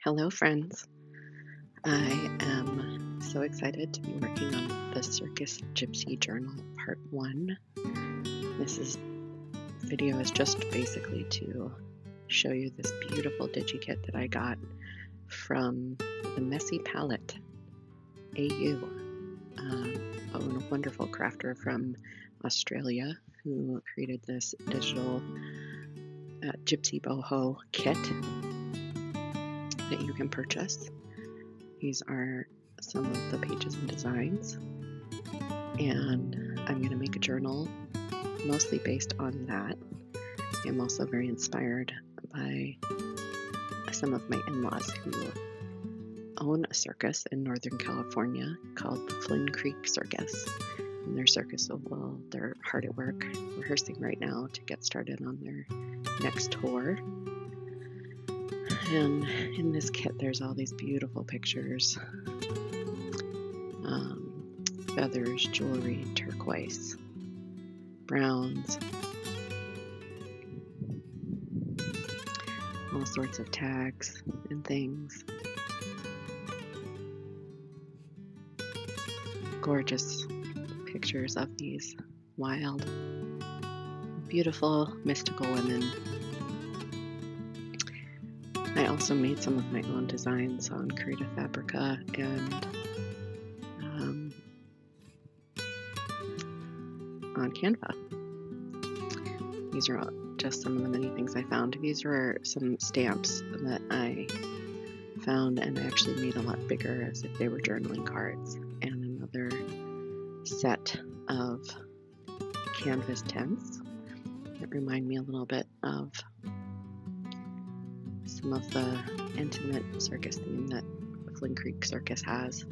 Hello, friends. I am so excited to be working on the Circus Gypsy Journal Part 1. This video is just basically to show you this beautiful digikit that I got from the Messy Palette AU, a wonderful crafter from Australia who created this digital gypsy boho kit that you can purchase. These are some of the pages and designs, and I'm going to make a journal mostly based on that. I'm also very inspired by some of my in-laws who own a circus in Northern California called the Flynn Creek Circus. And their circus, they're hard at work rehearsing right now to get started on their next tour. And in this kit, there's all these beautiful pictures, feathers, jewelry, turquoise, browns, all sorts of tags and things. Gorgeous pictures of these wild, beautiful, mystical women. I also made some of my own designs on Creative Fabrica and on Canva. These are just some of the many things I found. These were some stamps that I found and I actually made a lot bigger as if they were journaling cards, and another set of canvas tents that remind me a little bit of some of the intimate circus theme that Flynn Creek Circus has.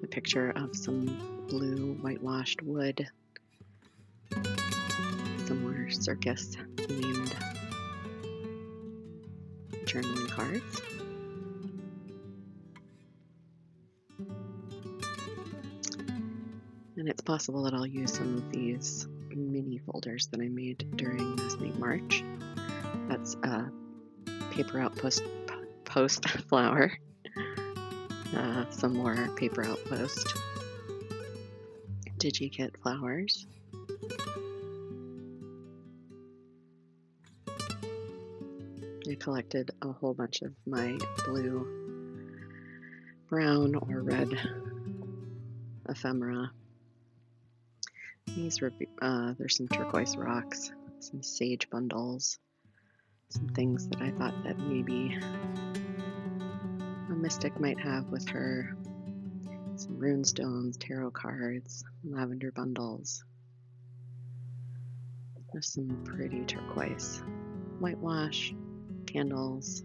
A picture of some blue whitewashed wood, some more circus themed journaling cards. And it's possible that I'll use some of these mini folders that I made during this May March. That's a paper outpost flower, some more paper outpost digikit flowers. I collected a whole bunch of my blue, brown, or red ephemera. These were there's some turquoise rocks, some sage bundles, some things that I thought that maybe a mystic might have with her. Some rune stones, tarot cards, lavender bundles. There's some pretty turquoise whitewash, candles.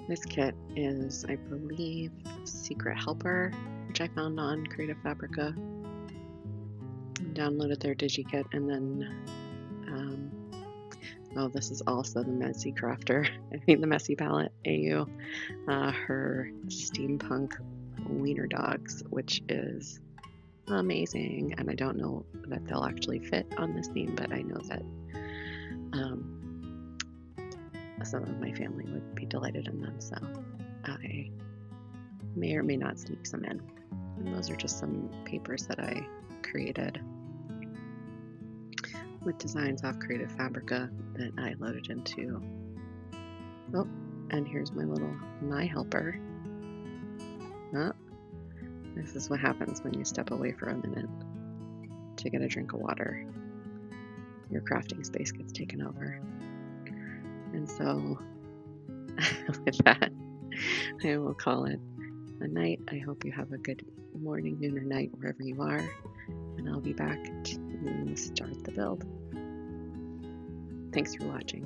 This kit is, I believe, Secret Helper, which I found on Creative Fabrica. Downloaded their digikit, and then this is also the Messy Crafter, the Messy Palette AU, her steampunk wiener dogs, which is amazing, and I don't know that they'll actually fit on this theme, but I know that some of my family would be delighted in them, so I may or may not sneak some in. And those are just some papers that I created with designs off Creative Fabrica that I loaded into. Oh, and here's my little helper. This is what happens when you step away for a minute to get a drink of water. Your crafting space gets taken over. And so, with that, I will call it a night. I hope you have a good morning, noon, or night wherever you are, and I'll be back to start the build. Thanks for watching.